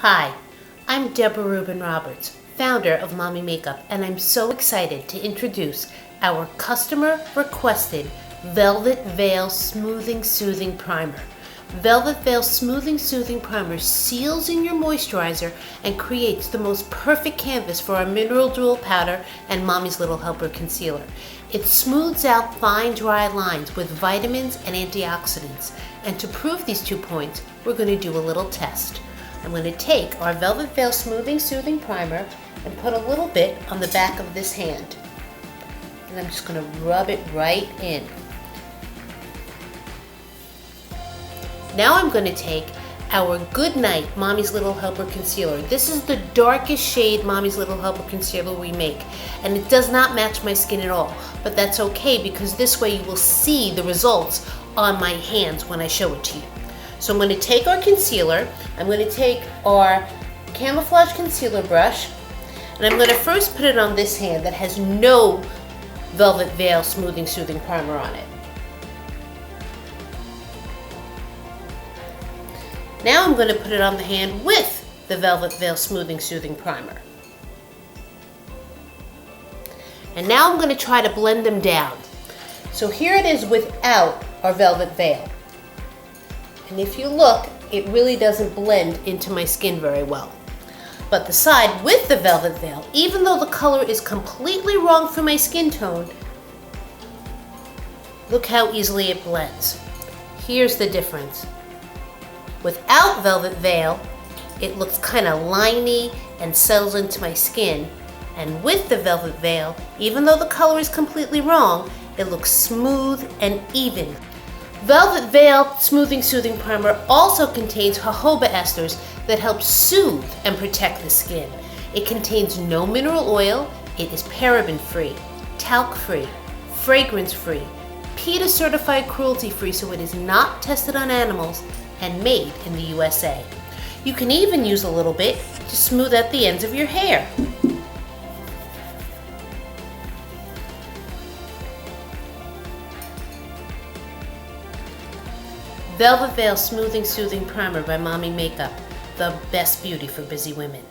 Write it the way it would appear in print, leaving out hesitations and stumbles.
Hi, I'm Debra Rubin-Roberts, founder of Mommy Makeup, and I'm so excited to introduce our customer-requested Velvet Veil Smoothing Soothing Primer. Velvet Veil Smoothing Soothing Primer seals in your moisturizer and creates the most perfect canvas for our Mineral Dual Powder and Mommy's Little Helper Concealer. It smooths out fine, dry lines with vitamins and antioxidants. And to prove these 2 points, we're going to do a little test. I'm going to take our Velvet Veil Smoothing Soothing Primer and put a little bit on the back of this hand. And I'm just going to rub it right in. Now I'm going to take our Goodnight Mommy's Little Helper Concealer. This is the darkest shade Mommy's Little Helper Concealer we make. And it does not match my skin at all. But that's okay because this way you will see the results on my hands when I show it to you. So I'm going to take our concealer, I'm going to take our Camouflage concealer brush, and I'm going to first put it on this hand that has no Velvet Veil Smoothing Soothing Primer on it. Now I'm going to put it on the hand with the Velvet Veil Smoothing Soothing Primer. And now I'm going to try to blend them down. So here it is without our Velvet Veil. And if you look, it really doesn't blend into my skin very well. But the side with the Velvet Veil, even though the color is completely wrong for my skin tone, look how easily it blends. Here's the difference. Without Velvet Veil, it looks kind of liney and settles into my skin. And with the Velvet Veil, even though the color is completely wrong, it looks smooth and even. Velvet Veil Smoothing Soothing Primer also contains jojoba esters that help soothe and protect the skin. It contains no mineral oil, it is paraben-free, talc-free, fragrance-free, PETA certified cruelty-free, so it is not tested on animals, and made in the USA. You can even use a little bit to smooth out the ends of your hair. Velvet Veil Smoothing Soothing Primer by Mommy Makeup, the best beauty for busy women.